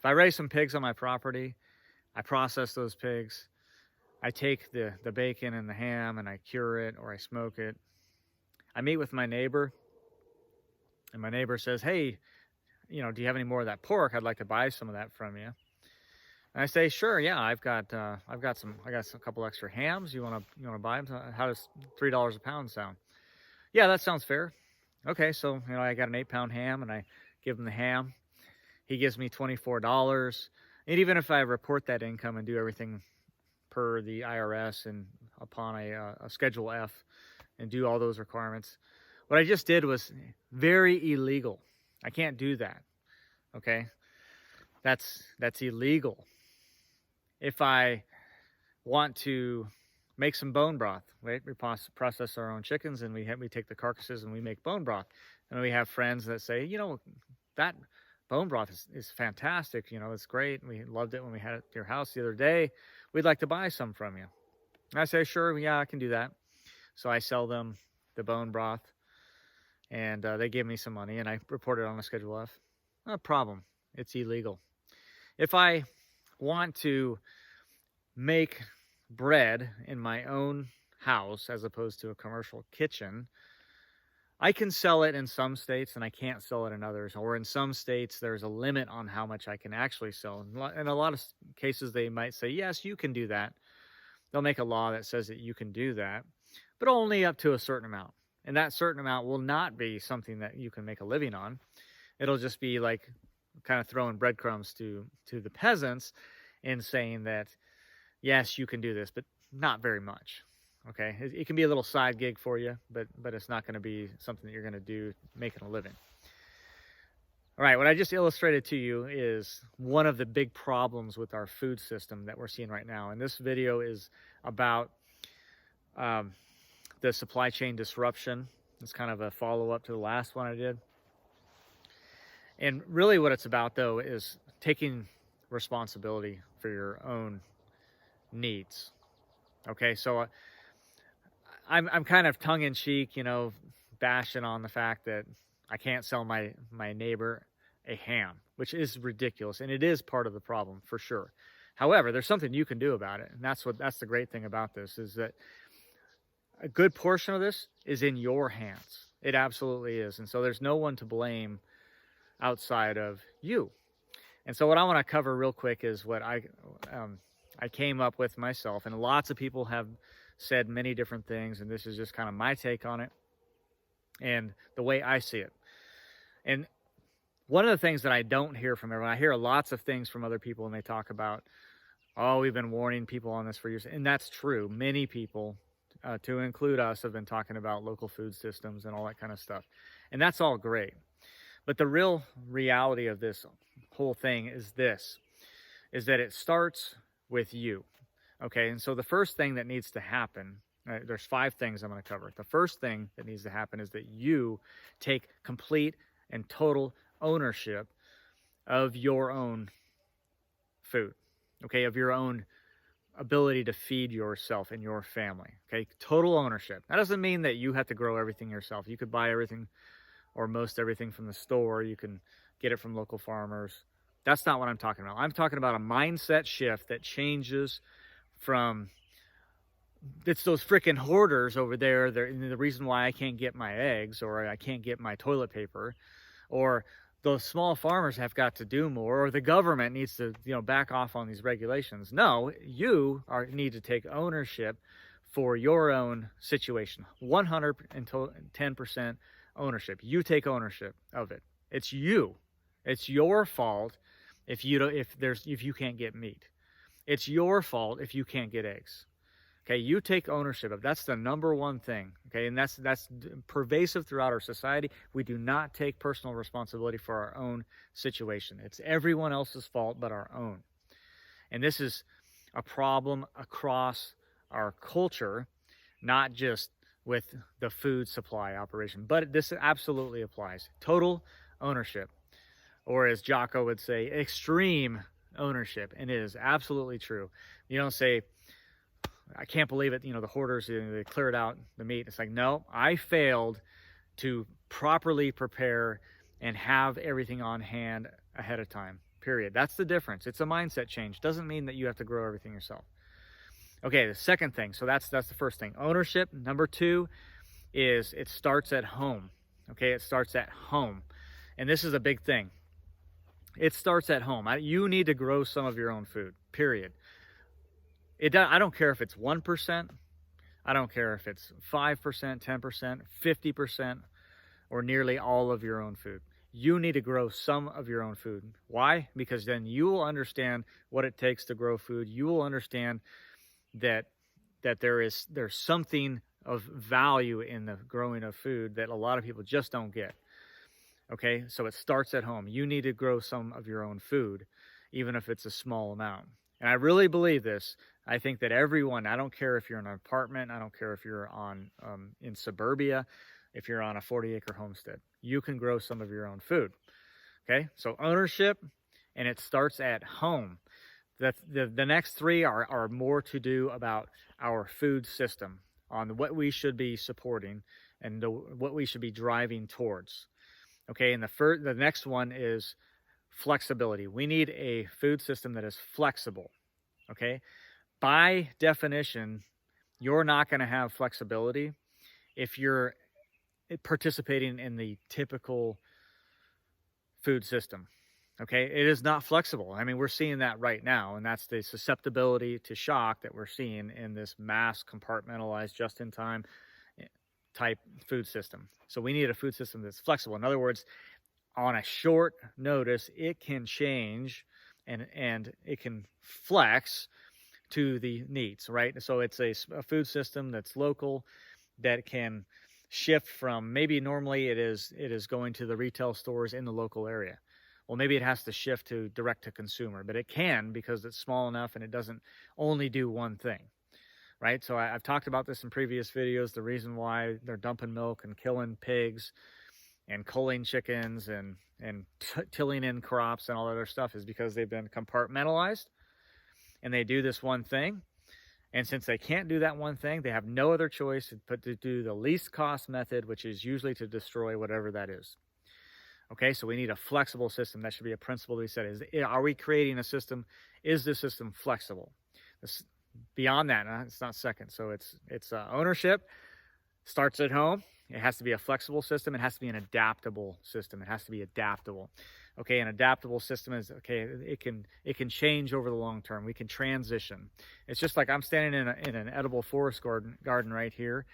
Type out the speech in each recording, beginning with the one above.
If I raise some pigs on my property, I process those pigs. I take the bacon and the ham and I cure it or I smoke it. I meet with my neighbor and my neighbor says, hey, do you have any more of that pork? I'd like to buy some of that from you. And I say, sure, yeah, I got a couple extra hams. You want to buy them? How does $3 a pound sound? Yeah, that sounds fair. Okay, so I got an 8-pound ham and I give him the ham. He gives me $24. And even if I report that income and do everything per the IRS and upon a Schedule F and do all those requirements, what I just did was very illegal. I can't do that. Okay, that's illegal. If I want to make some bone broth, right? We process our own chickens and we take the carcasses and we make bone broth. And we have friends that say, that bone broth is fantastic. It's great. We loved it when we had it at your house the other day. We'd like to buy some from you. And I say, sure, yeah, I can do that. So I sell them the bone broth and they give me some money and I report it on a Schedule F. No problem. It's illegal. If I want to make bread in my own house as opposed to a commercial kitchen, I can sell it in some states and I can't sell it in others. Or in some states, there's a limit on how much I can actually sell. In a lot of cases, they might say, yes, you can do that. They'll make a law that says that you can do that, but only up to a certain amount. And that certain amount will not be something that you can make a living on. It'll just be like kind of throwing breadcrumbs to the peasants and saying that, yes, you can do this, but not very much. Okay, it can be a little side gig for you, but it's not going to be something that you're going to do making a living. All right, what I just illustrated to you is one of the big problems with our food system that we're seeing right now. And this video is about the supply chain disruption. It's kind of a follow-up to the last one I did. And really what it's about, though, is taking responsibility for your own needs. Okay, so I'm kind of tongue-in-cheek, bashing on the fact that I can't sell my neighbor a ham, which is ridiculous, and it is part of the problem for sure. However, there's something you can do about it, and that's the great thing about this, is that a good portion of this is in your hands. It absolutely is, and so there's no one to blame outside of you. And so what I want to cover real quick is what I came up with myself, and lots of people have said many different things, and this is just kind of my take on it and the way I see it. And one of the things that I don't hear from everyone, I hear lots of things from other people, and they talk about, oh, we've been warning people on this for years, and that's true. Many people, to include us, have been talking about local food systems and all that kind of stuff, and that's all great. But the real reality of this whole thing is that it starts with you. Okay, and so the first thing that needs to happen, there's 5 things I'm going to cover. The first thing that needs to happen is that you take complete and total ownership of your own food, okay, of your own ability to feed yourself and your family, okay, total ownership. That doesn't mean that you have to grow everything yourself. You could buy everything or most everything from the store. You can get it from local farmers. That's not what I'm talking about. I'm talking about a mindset shift that changes from, it's those freaking hoarders over there. The reason why I can't get my eggs or I can't get my toilet paper, or those small farmers have got to do more, or the government needs to back off on these regulations. No, you need to take ownership for your own situation. 110% ownership. You take ownership of it. It's you. It's your fault if you can't get meat. It's your fault if you can't get eggs. Okay, you take ownership of. That's the number one thing. Okay, and that's pervasive throughout our society. We do not take personal responsibility for our own situation. It's everyone else's fault but our own. And this is a problem across our culture, not just with the food supply operation, but this absolutely applies. Total ownership, or as Jocko would say, extreme ownership. And it is absolutely true. You don't say, I can't believe it, the hoarders, they cleared out the meat. It's like, no, I failed to properly prepare and have everything on hand ahead of time. period. That's the difference. It's a mindset change. Doesn't mean that you have to grow everything yourself. Okay, the second thing, so that's the first thing. Ownership. Number 2 is it starts at home. Okay, it starts at home. And this is a big thing. It starts at home. You need to grow some of your own food, period. I don't care if it's 1%. I don't care if it's 5%, 10%, 50%, or nearly all of your own food. You need to grow some of your own food. Why? Because then you will understand what it takes to grow food. You will understand that there's something of value in the growing of food that a lot of people just don't get. Okay, so it starts at home. You need to grow some of your own food, even if it's a small amount. And I really believe this. I think that everyone, I don't care if you're in an apartment, I don't care if you're in suburbia, if you're on a 40-acre homestead, you can grow some of your own food. Okay, so ownership, and it starts at home. The next 3 are more to do about our food system, on what we should be supporting and what we should be driving towards. Okay, and the next one is flexibility. We need a food system that is flexible. Okay, by definition, you're not going to have flexibility if you're participating in the typical food system. Okay, it is not flexible. I mean, we're seeing that right now, and that's the susceptibility to shock that we're seeing in this mass compartmentalized, just-in-time type food system. So we need a food system that's flexible. In other words, on a short notice, it can change and it can flex to the needs, right? So it's a food system that's local, that can shift from, maybe normally it is going to the retail stores in the local area. Well, maybe it has to shift to direct to consumer, but it can, because it's small enough and it doesn't only do one thing, right? So I've talked about this in previous videos. The reason why they're dumping milk and killing pigs and culling chickens and tilling in crops and all other stuff is because they've been compartmentalized, and they do this one thing. And since they can't do that one thing, they have no other choice but to do the least cost method, which is usually to destroy whatever that is. Okay, so we need a flexible system. That should be a principle we said. Are we creating a system? Is the system flexible? Beyond that, it's not second. So it's ownership, starts at home. It has to be a flexible system. It has to be an adaptable system. It has to be adaptable. Okay, an adaptable system is, okay, it can change over the long term. We can transition. It's just like I'm standing in an edible forest garden right here,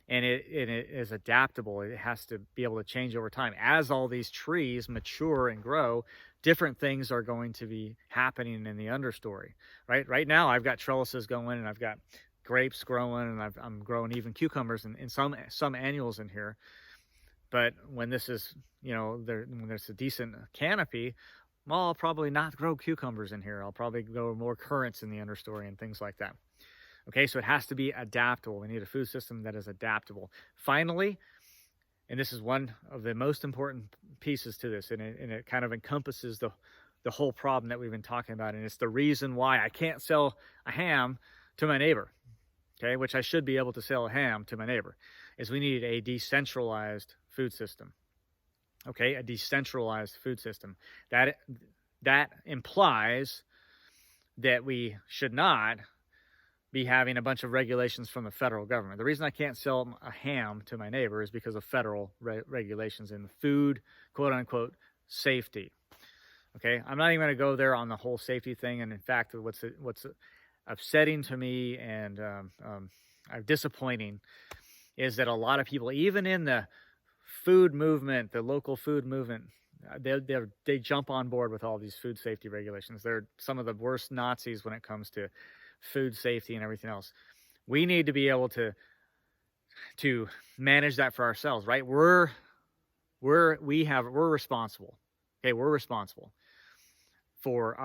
and it is adaptable. It has to be able to change over time. As all these trees mature and grow, different things are going to be happening in the understory, right? Right now, I've got trellises going, and I've got grapes growing, and I'm growing even cucumbers and some annuals in here. But when this is, when there's a decent canopy, well, I'll probably not grow cucumbers in here. I'll probably grow more currants in the understory and things like that. Okay, so it has to be adaptable. We need a food system that is adaptable. Finally, and this is one of the most important pieces to this, and it kind of encompasses the whole problem that we've been talking about, and it's the reason why I can't sell a ham to my neighbor, okay, which I should be able to sell a ham to my neighbor, is we need a decentralized food system. Okay, a decentralized food system. That implies that we should not be having a bunch of regulations from the federal government. The reason I can't sell a ham to my neighbor is because of federal regulations in food, quote unquote, safety. Okay, I'm not even going to go there on the whole safety thing. And in fact, what's upsetting to me and disappointing is that a lot of people, even in the food movement, the local food movement, they jump on board with all these food safety regulations. They're some of the worst Nazis when it comes to food safety and everything else. We need to be able to manage that for ourselves, right? We're responsible. Okay, we're responsible for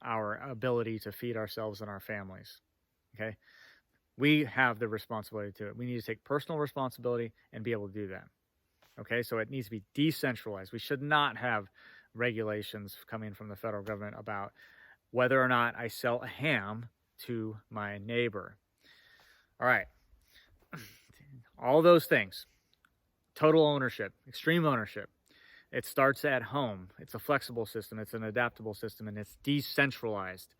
our ability to feed ourselves and our families. Okay, we have the responsibility to it. We need to take personal responsibility and be able to do that. Okay, so it needs to be decentralized. We should not have regulations coming from the federal government about whether or not I sell a ham to my neighbor. All right, all those things, total ownership, extreme ownership. It starts at home. It's a flexible system. It's an adaptable system, and it's decentralized.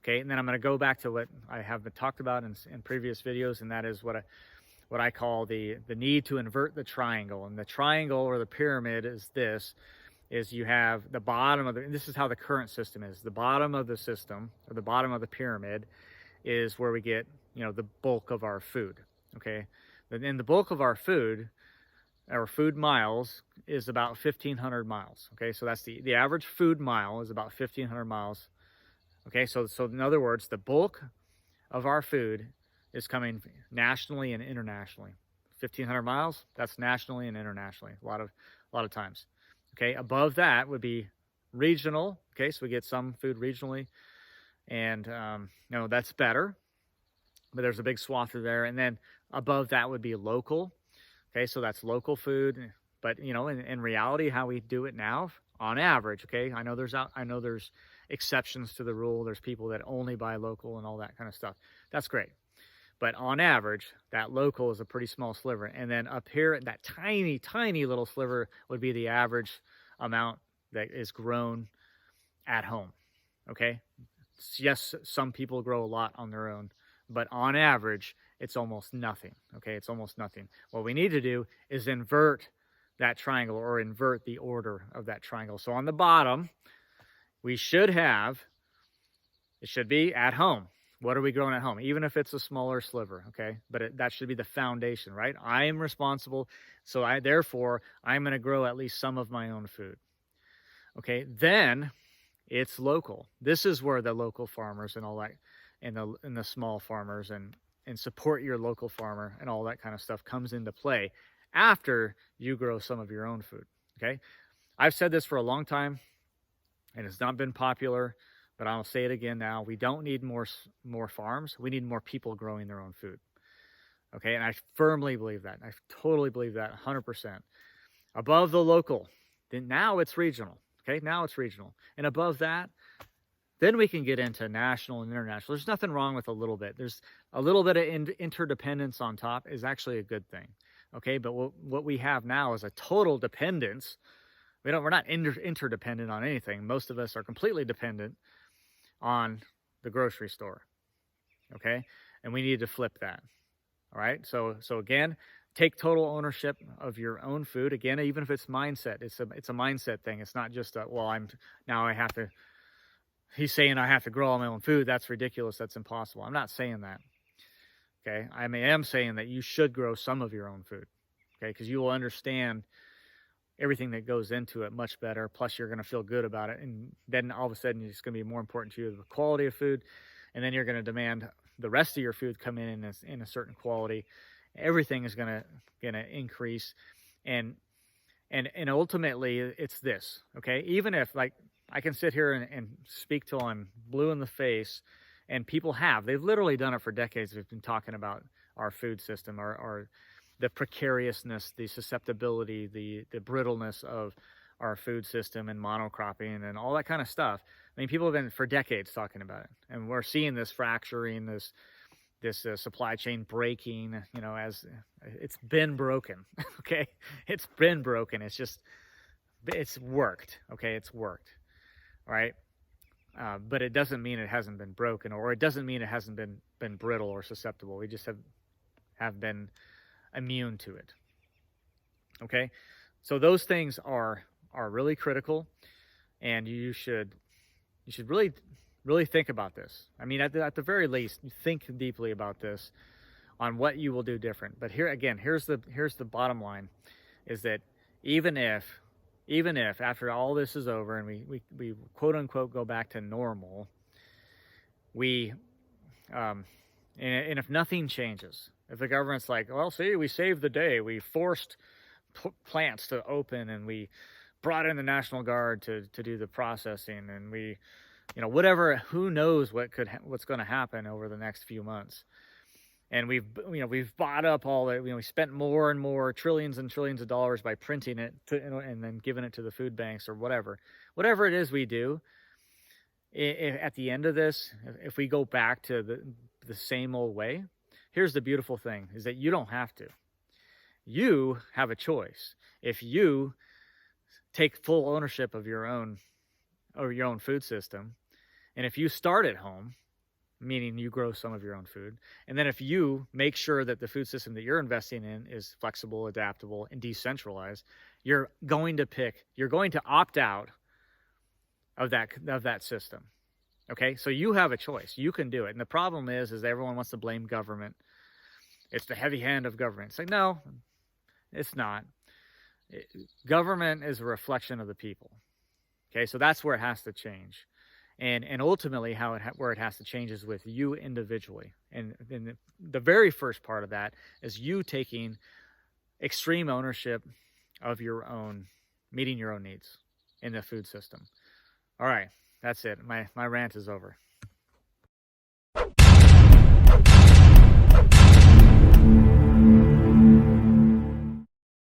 Okay, and then I'm going to go back to what I have talked about in previous videos, and that is what I call the need to invert the triangle. And the triangle or the pyramid is this: is you have the bottom of this is how the current system is. The bottom of the system, or the bottom of the pyramid, is where we get, the bulk of our food. Okay, and the bulk of our food miles is about 1,500 miles. Okay, so that's the average food mile is about 1,500 miles. Okay, so in other words, the bulk of our food is coming nationally and internationally. 1,500 miles, that's nationally and internationally, a lot of times. Okay, above that would be regional. Okay, so we get some food regionally, and that's better, but there's a big swath through there. And then above that would be local. Okay, so that's local food, but in reality, how we do it now, on average, okay, I know there's exceptions to the rule. There's people that only buy local and all that kind of stuff. That's great. But on average, that local is a pretty small sliver. And then up here, that tiny, tiny little sliver would be the average amount that is grown at home. Okay? Yes, some people grow a lot on their own, but on average, it's almost nothing. Okay? It's almost nothing. What we need to do is invert that triangle, or invert the order of that triangle. So on the bottom, it should be at home. What are we growing at home? Even if it's a smaller sliver, okay? But that should be the foundation, right? I am responsible, so therefore, I'm going to grow at least some of my own food. Okay, then it's local. This is where the local farmers and all that, and the small farmers and support your local farmer and all that kind of stuff comes into play after you grow some of your own food, okay? I've said this for a long time, and it's not been popular, but I'll say it again now. We don't need more farms. We need more people growing their own food. Okay, and I firmly believe that. I totally believe that, 100%. Above the local, then now it's regional. Okay, now it's regional. And above that, then we can get into national and international. There's nothing wrong with a little bit. There's a little bit of interdependence on top is actually a good thing. Okay, but what we have now is a total dependence. We're not interdependent on anything. Most of us are completely dependent on the grocery store. Okay, and we need to flip that. All right, so again, take total ownership of your own food. Again, even if it's mindset, it's a mindset thing. It's not just he's saying I have to grow all my own food. That's ridiculous. That's impossible. I'm not saying that. Okay, I am saying that you should grow some of your own food. Okay, because you will understand everything that goes into it much better. Plus, you're going to feel good about it, and then all of a sudden, it's going to be more important to you the quality of food, and then you're going to demand the rest of your food come in a certain quality. Everything is going to increase, and ultimately, it's this. Okay, even if I can sit here and speak till I'm blue in the face, and they've literally done it for decades. We've been talking about our food system, our the precariousness, the susceptibility, the brittleness of our food system and monocropping and all that kind of stuff. I mean, people have been for decades talking about it, and we're seeing this fracturing, this supply chain breaking, as it's been broken. Okay, it's been broken. It's worked. Okay, it's worked. All right, but it doesn't mean it hasn't been broken, or it doesn't mean it hasn't been brittle or susceptible. We just have been immune to it. Okay, so those things are really critical, and you should really think about this. I mean, at the very least, think deeply about this on what you will do different. But here's the bottom line, is that even if after all this is over and we quote unquote go back to normal, and if nothing changes, if the government's like, well, see, we saved the day, we forced plants to open, and we brought in the National Guard to do the processing, and we, whatever, who knows what's going to happen over the next few months. And we've bought up all that, we spent more and more trillions and trillions of dollars by printing it and then giving it to the food banks or whatever it is we do. At the end of this, if we go back to the same old way, here's the beautiful thing, is that you don't have to. You have a choice. If you take full ownership of your own food system. And if you start at home, meaning you grow some of your own food, and then if you make sure that the food system that you're investing in is flexible, adaptable, and decentralized, you're going to opt out of that system. Okay, so you have a choice. You can do it. And the problem is everyone wants to blame government. It's the heavy hand of government. It's like, no, it's not. Government is a reflection of the people. Okay, so that's where it has to change. And ultimately where it has to change is with you individually. And the very first part of that is you taking extreme ownership of meeting your own needs in the food system. All right, that's it. My rant is over.